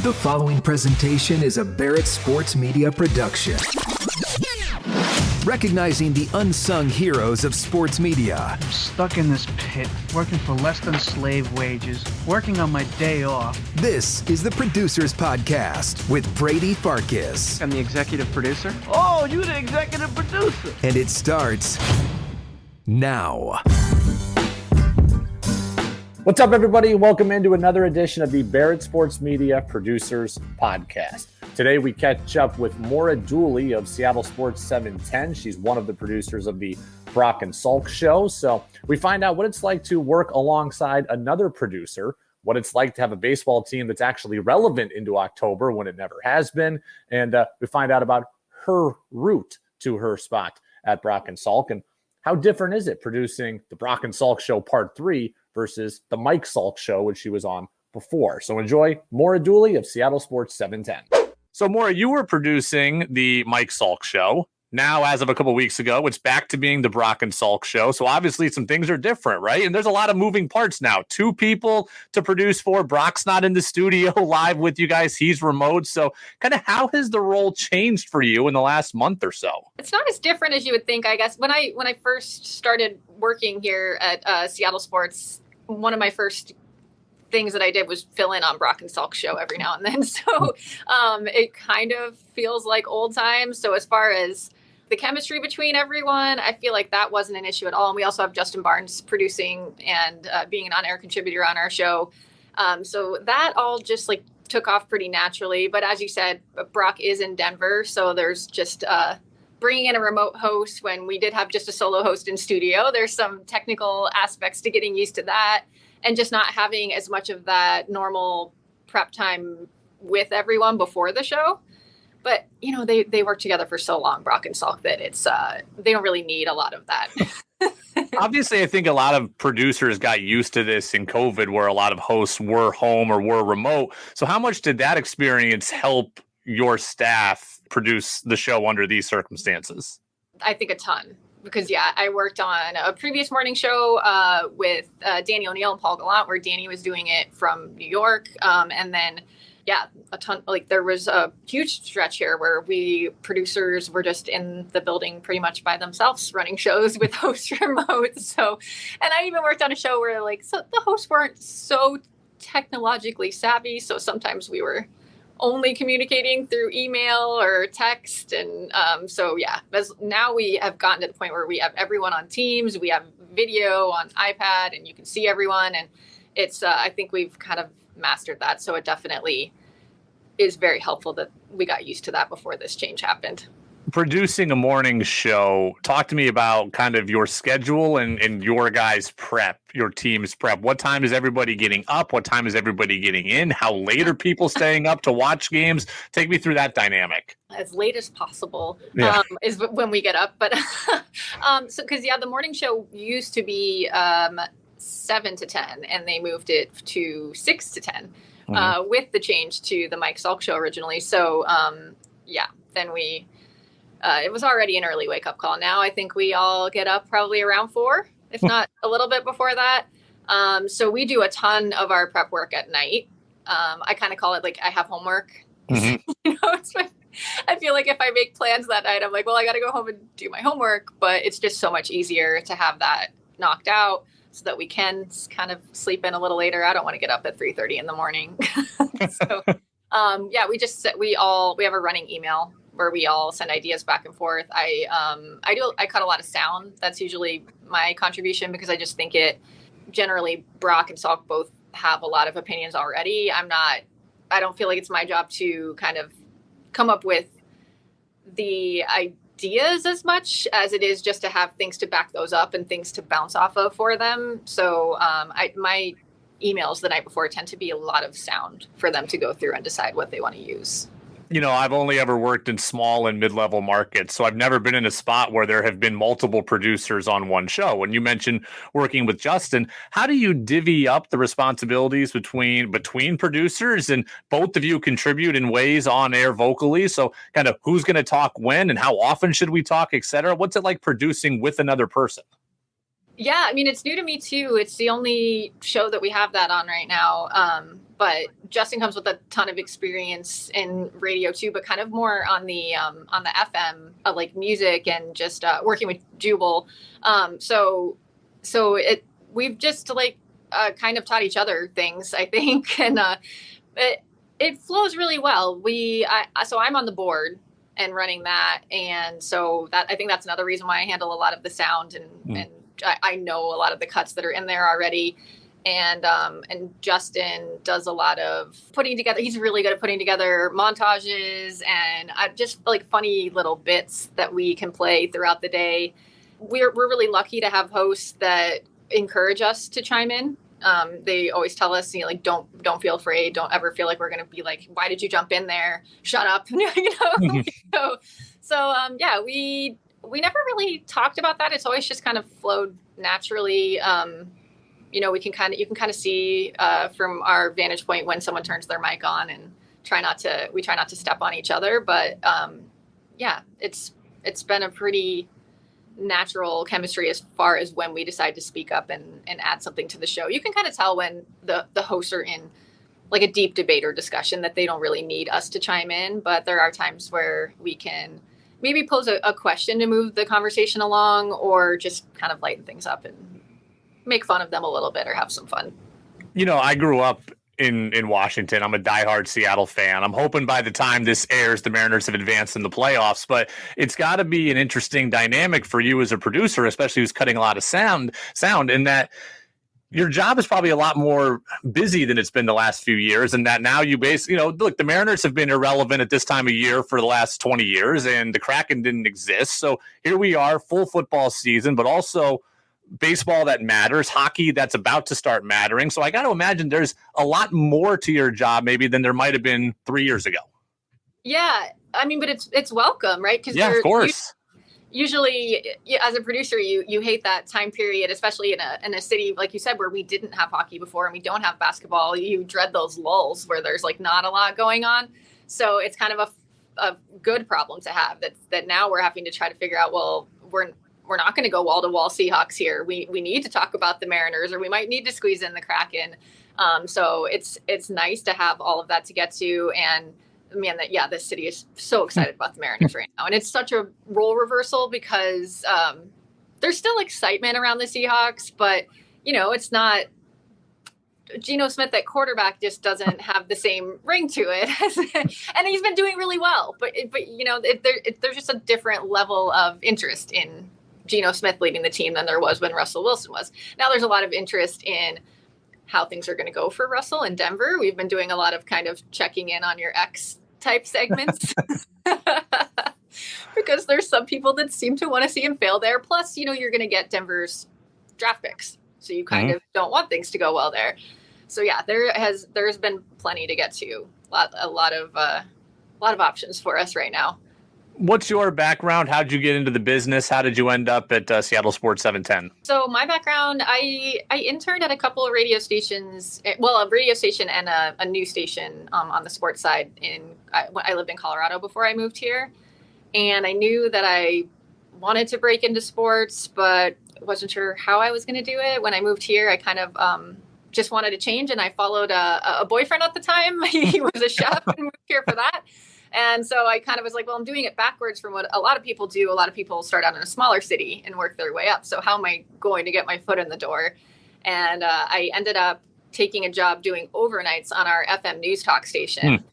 The following presentation is a Barrett Sports Media production. Recognizing the unsung heroes of sports media. I'm stuck in this pit, working for less than slave wages, working on my day off. This is the Producers Podcast with Brady Farkas. I'm the executive producer. Oh, you're the executive producer. And it starts now. What's up, everybody? Welcome into another edition of the Barrett Sports Media Producers Podcast. Today, we catch up with Maura Dooley of Seattle Sports 710. She's one of the producers of the Brock and Salk show. So we find out what it's like to work alongside another producer, what it's like to have a baseball team that's actually relevant into October when it never has been. And we find out about her route to her spot at Brock and Salk, and how different is it producing the Brock and Salk show part 3 versus the Mike Salk show, which she was on before. So enjoy Maura Dooley of Seattle Sports 710. So Maura, you were producing the Mike Salk show. Now, as of a couple weeks ago, it's back to being the Brock and Salk show. So obviously some things are different, right? And there's a lot of moving parts now. 2 people to produce for. Brock's not in the studio live with you guys. He's remote. So kind of how has the role changed for you in the last month or so? It's not as different as you would think, I guess. When I first started working here at Seattle Sports, one of my first things that I did was fill in on Brock and Salk show every now and then. So it kind of feels like old times. So as far as the chemistry between everyone, I feel like that wasn't an issue at all. And we also have Justin Barnes producing and being an on-air contributor on our show. So that all just like took off pretty naturally. But as you said, Brock is in Denver. So there's just bringing in a remote host when we did have just a solo host in studio. There's some technical aspects to getting used to that and just not having as much of that normal prep time with everyone before the show. But, you know, they work together for so long, Brock and Salk, that it's they don't really need a lot of that. Obviously, I think a lot of producers got used to this in COVID where a lot of hosts were home or were remote. So how much did that experience help your staff produce the show under these circumstances? I think a ton. Because, yeah, I worked on a previous morning show with Danny O'Neill and Paul Gallant, where Danny was doing it from New York. And then, yeah, a ton, like there was a huge stretch here where we producers were just in the building pretty much by themselves running shows with hosts remote. So, and I even worked on a show where so the hosts weren't so technologically savvy. So sometimes we were only communicating through email or text. And so, yeah, now we have gotten to the point where we have everyone on Teams, we have video on iPad, and you can see everyone. And it's, I think we've kind of mastered that. So it definitely is very helpful that we got used to that before this change happened. Producing a morning show, talk to me about kind of your schedule and your guys' prep, your team's prep. What time is everybody getting up? What time is everybody getting in? How late are people staying up to watch games? Take me through that dynamic. As late as possible is when we get up. But so because, yeah, the morning show used to be 7 to 10, and they moved it to 6 to 10 with the change to the Mike Salk show originally. So, yeah, then we... it was already an early wake-up call. Now I think we all get up probably around 4, if not a little bit before that. So we do a ton of our prep work at night. I kind of call it like I have homework. Mm-hmm. I feel like if I make plans that night, I'm like, well, I got to go home and do my homework. But it's just so much easier to have that knocked out so that we can kind of sleep in a little later. I don't want to get up at 3:30 in the morning. So, yeah, we have a running email where we all send ideas back and forth. I cut a lot of sound. That's usually my contribution because I just think generally Brock and Salk both have a lot of opinions already. I don't feel like it's my job to kind of come up with the ideas as much as it is just to have things to back those up and things to bounce off of for them. So my emails the night before tend to be a lot of sound for them to go through and decide what they want to use. You know, I've only ever worked in small and mid-level markets, so I've never been in a spot where there have been multiple producers on one show. When you mentioned working with Justin, how do you divvy up the responsibilities between producers, and both of you contribute in ways on air vocally? So kind of who's going to talk when and how often should we talk, et cetera? What's it like producing with another person? Yeah, I mean, it's new to me too. It's the only show that we have that on right now. but Justin comes with a ton of experience in radio too, but kind of more on the FM, like music and just working with Jubal. We've just like kind of taught each other things, I think, and it flows really well. So I'm on the board and running that, and so that I think that's another reason why I handle a lot of the sound, and I know a lot of the cuts that are in there already. And Justin does a lot of putting together. He's really good at putting together montages and just like funny little bits that we can play throughout the day. We're really lucky to have hosts that encourage us to chime in. They always tell us, like, don't feel afraid. Don't ever feel like we're going to be like, why did you jump in there? Shut up. Yeah, we never really talked about that. It's always just kind of flowed naturally. You can kind of see from our vantage point when someone turns their mic on, and we try not to step on each other. But yeah, it's been a pretty natural chemistry as far as when we decide to speak up and add something to the show. You can kind of tell when the hosts are in like a deep debate or discussion that they don't really need us to chime in, but there are times where we can maybe pose a question to move the conversation along, or just kind of lighten things up and make fun of them a little bit or have some fun. I grew up in Washington. I'm a diehard Seattle fan. I'm hoping by the time this airs, the Mariners have advanced in the playoffs, but it's got to be an interesting dynamic for you as a producer, especially who's cutting a lot of sound in that your job is probably a lot more busy than it's been the last few years. And that now you look, the Mariners have been irrelevant at this time of year for the last 20 years, and the Kraken didn't exist. So here we are, full football season, but also baseball that matters, hockey that's about to start mattering. So I got to imagine there's a lot more to your job maybe than there might have been 3 years ago. Yeah. I mean, but it's welcome, right? Because of course. Usually as a producer, you hate that time period, especially in a city, like you said, where we didn't have hockey before and we don't have basketball. You dread those lulls where there's like not a lot going on. So it's kind of a good problem to have that now we're having to try to figure out, well, we're not going to go wall to wall Seahawks here. We need to talk about the Mariners, or we might need to squeeze in the Kraken. So it's nice to have all of that to get to. And man, this city is so excited about the Mariners right now. And it's such a role reversal because there's still excitement around the Seahawks, but it's not Geno Smith at quarterback just doesn't have the same ring to it. And he's been doing really well, but there's just a different level of interest in Geno Smith leading the team than there was when Russell Wilson was. Now there's a lot of interest in how things are going to go for Russell in Denver. We've been doing a lot of kind of checking in on your ex type segments because there's some people that seem to want to see him fail there. Plus, you're going to get Denver's draft picks. So you kind of don't want things to go well there. So yeah, there's been plenty to get to. A lot of options for us right now. What's your background? How did you get into the business? How did you end up at Seattle Sports 710? So my background, I interned at a couple of radio stations, a radio station and a news station on the sports side. I lived in Colorado before I moved here. And I knew that I wanted to break into sports, but wasn't sure how I was going to do it. When I moved here, I kind of just wanted to change. And I followed a boyfriend at the time. He was a chef and moved here for that. And so I kind of was like, well, I'm doing it backwards from what a lot of people do. A lot of people start out in a smaller city and work their way up. So how am I going to get my foot in the door? And I ended up taking a job doing overnights on our FM news talk station.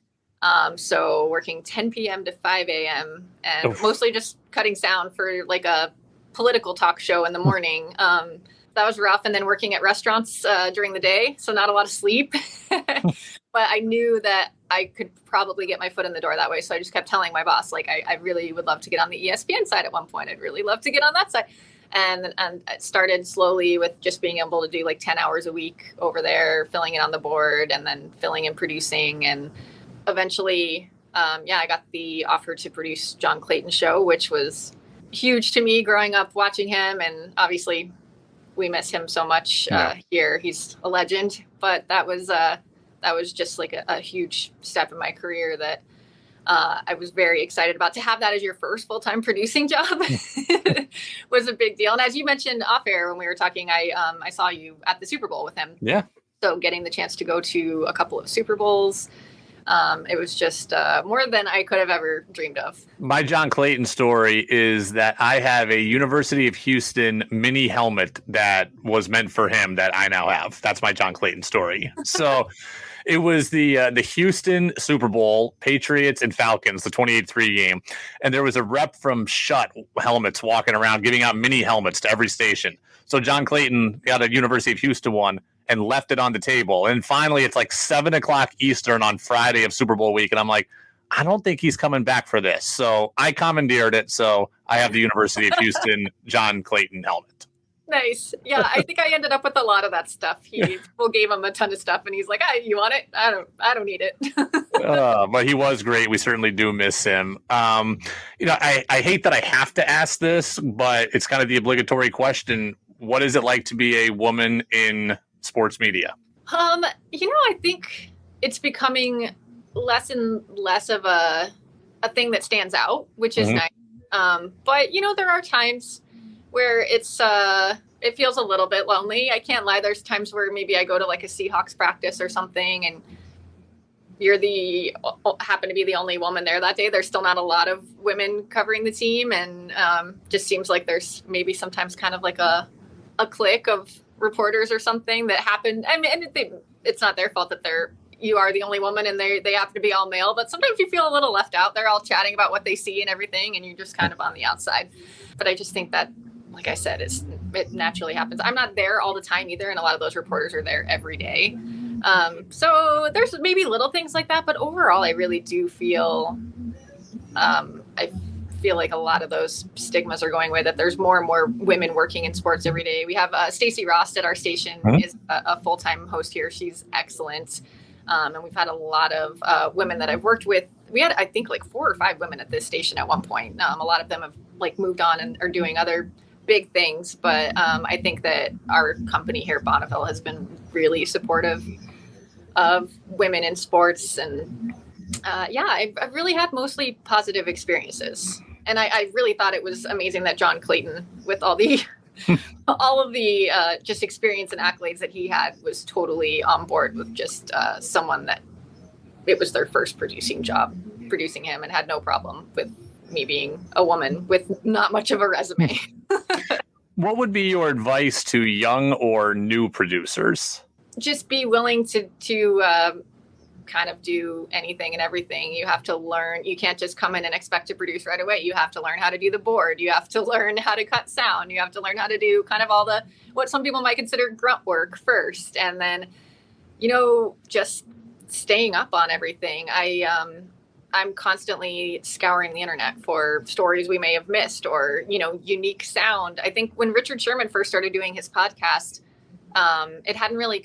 So working 10 p.m. to 5 a.m. and mostly just cutting sound for like a political talk show in the morning. That was rough. And then working at restaurants during the day. So not a lot of sleep. But I knew that I could probably get my foot in the door that way. So I just kept telling my boss, like, I really would love to get on the ESPN side at one point. I'd really love to get on that side. And it started slowly with just being able to do like 10 hours a week over there, filling in on the board and then filling and producing. And eventually, I got the offer to produce John Clayton's show, which was huge to me growing up watching him. And obviously we miss him so much here. He's a legend, but that was just like a huge step in my career that I was very excited about. To have that as your first full-time producing job was a big deal. And as you mentioned off air when we were talking, I saw you at the Super Bowl with him. Yeah. So getting the chance to go to a couple of Super Bowls, it was just more than I could have ever dreamed of. My John Clayton story is that I have a University of Houston mini helmet that was meant for him that I now have. That's my John Clayton story. So it was the Houston Super Bowl, Patriots and Falcons, the 28-3 game. And there was a rep from Schutt Helmets walking around giving out mini helmets to every station. So John Clayton got a University of Houston one and left it on the table. And finally, it's like 7:00 Eastern on Friday of Super Bowl week. And I'm like, I don't think he's coming back for this. So I commandeered it. So I have the University of Houston John Clayton helmet. Nice. Yeah, I think I ended up with a lot of that stuff. People gave him a ton of stuff, and he's like, "You want it? I don't need it." But he was great. We certainly do miss him. I hate that I have to ask this, but it's kind of the obligatory question. What is it like to be a woman in sports media? I think it's becoming less and less of a thing that stands out, which is nice. But there are times where it feels a little bit lonely. I can't lie. There's times where maybe I go to like a Seahawks practice or something, and you're happen to be the only woman there that day. There's still not a lot of women covering the team, and just seems like there's maybe sometimes kind of like a clique of reporters or something that happened. I mean, and it's not their fault that you are the only woman and they happen to be all male, but sometimes you feel a little left out. They're all chatting about what they see and everything, and you're just kind of on the outside. But I just think that, like I said, it naturally happens. I'm not there all the time either, and a lot of those reporters are there every day. So there's maybe little things like that, but overall, I really do feel, I feel like a lot of those stigmas are going away, that there's more and more women working in sports every day. We have Stacey Rost at our station is a full-time host here. She's excellent. And we've had a lot of women that I've worked with. We had, I think, like 4 or 5 women at this station at one point. A lot of them have like moved on and are doing other big things. But I think that our company here at Bonneville has been really supportive of women in sports. And I've really had mostly positive experiences. And I really thought it was amazing that John Clayton, with all of the just experience and accolades that he had, was totally on board with just someone that it was their first producing him, and had no problem with me being a woman with not much of a resume. What would be your advice to young or new producers? Just be willing to kind of do anything and everything. You have to learn. You can't just come in and expect to produce right away. You have to learn how to do the board. You have to learn how to cut sound. You have to learn how to do kind of all what some people might consider grunt work first. And then, just staying up on everything. I'm constantly scouring the internet for stories we may have missed, or, unique sound. I think when Richard Sherman first started doing his podcast, it hadn't really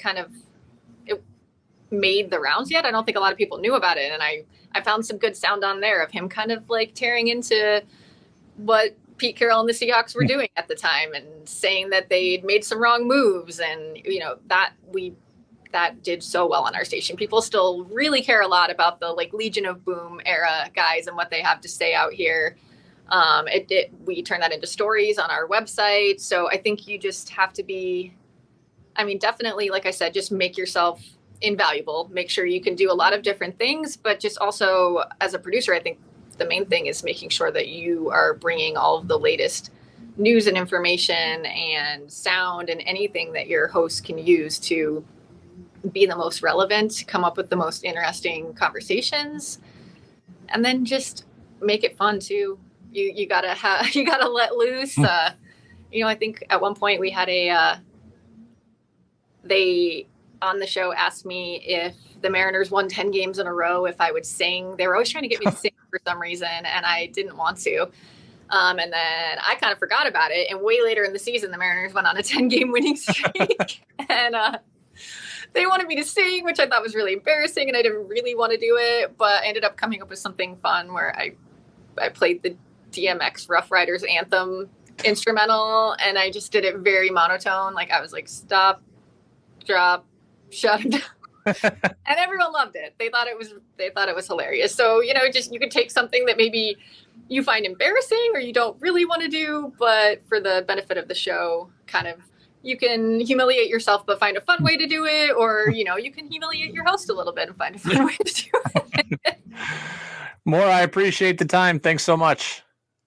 made the rounds yet. I don't think a lot of people knew about it. And I found some good sound on there of him kind of like tearing into what Pete Carroll and the Seahawks were doing at the time, and saying that they'd made some wrong moves. And, that did so well on our station. People still really care a lot about the like Legion of Boom era guys and what they have to say out here. We turn that into stories on our website. So I think you just have to be, definitely, like I said, just make yourself invaluable. Make sure you can do a lot of different things, but just also as a producer, I think the main thing is making sure that you are bringing all of the latest news and information and sound and anything that your host can use to be the most relevant, come up with the most interesting conversations, and then just make it fun too. You gotta let loose. I think at one point we had they on the show asked me if the Mariners won 10 games in a row, if I would sing. They were always trying to get me to sing for some reason, and I didn't want to. And then I kind of forgot about it. And way later in the season, the Mariners went on a 10-game winning streak. And they wanted me to sing, which I thought was really embarrassing, and I didn't really want to do it. But I ended up coming up with something fun where I played the DMX Rough Riders anthem instrumental, and I just did it very monotone. Like I was like, stop, drop, shut down. And everyone loved it. They thought it was hilarious. So, just you could take something that maybe you find embarrassing or you don't really want to do, but for the benefit of the show, kind of you can humiliate yourself but find a fun way to do it, or you can humiliate your host a little bit and find a fun way to do it. Maura, I appreciate the time. Thanks so much.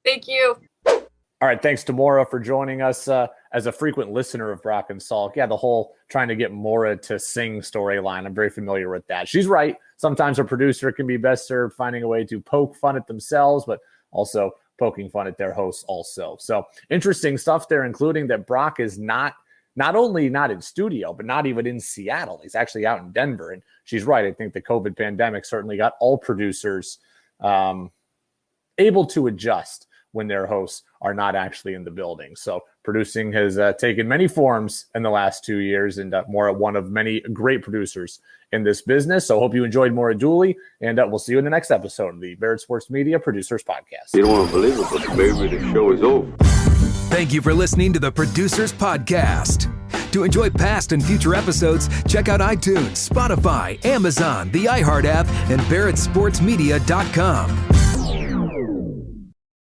Thank you. All right, thanks to Maura for joining us as a frequent listener of Brock and Salk. Yeah, the whole trying to get Maura to sing storyline, I'm very familiar with that. She's right. Sometimes a producer can be best served finding a way to poke fun at themselves, but also poking fun at their hosts also. So interesting stuff there, including that Brock is not only not in studio, but not even in Seattle. He's actually out in Denver. And she's right. I think the COVID pandemic certainly got all producers able to adjust when their hosts are not actually in the building. So producing has taken many forms in the last 2 years, and Maura, one of many great producers in this business. So hope you enjoyed Maura Dooley, and we'll see you in the next episode of the Barrett Sports Media Producers Podcast. You don't want to believe it, but maybe the show is over. Thank you for listening to the Producers Podcast. To enjoy past and future episodes, check out iTunes, Spotify, Amazon, the iHeart app, and BarrettSportsMedia.com.